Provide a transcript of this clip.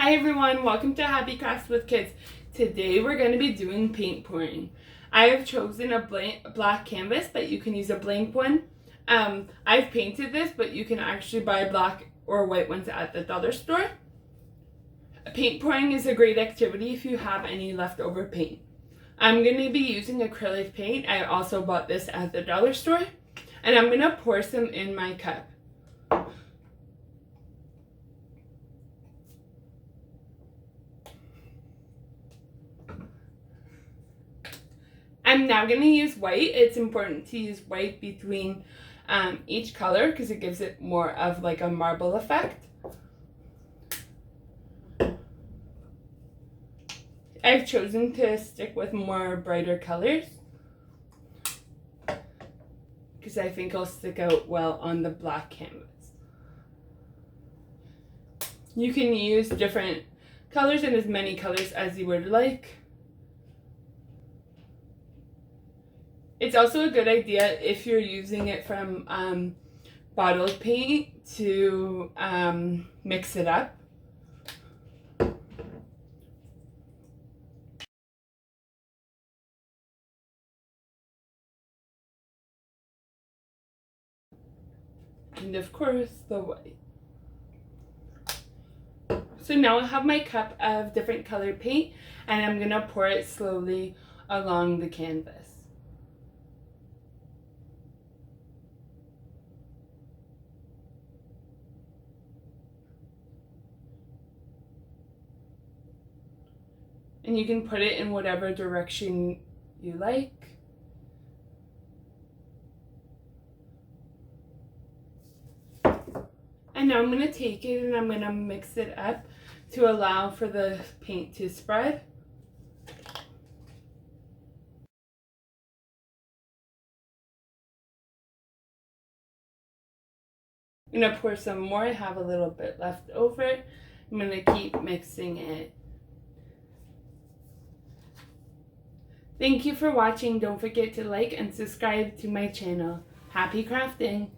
Hi everyone, welcome to Happy Crafts with Kids. Today we're going to be doing paint pouring. I have chosen a black canvas, but you can use a blank one. I've painted this, but you can actually buy black or white ones at the dollar store. Paint pouring is a great activity if you have any leftover paint. I'm going to be using acrylic paint. I also bought this at the dollar store, and I'm going to pour some in my cup. I'm now going to use white. It's important to use white between each color because it gives it more of like a marble effect. I've chosen to stick with more brighter colors because I think it'll stick out well on the black canvas. You can use different colors and as many colors as you would like. It's also a good idea if you're using it from bottled paint to mix it up. And of course the white. So now I have my cup of different colored paint and I'm gonna pour it slowly along the canvas. And you can put it in whatever direction you like. And now I'm going to take it and I'm going to mix it up to allow for the paint to spread. I'm going to pour some more. I have a little bit left over. I'm going to keep mixing it. Thank you for watching. Don't forget to like and subscribe to my channel. Happy crafting!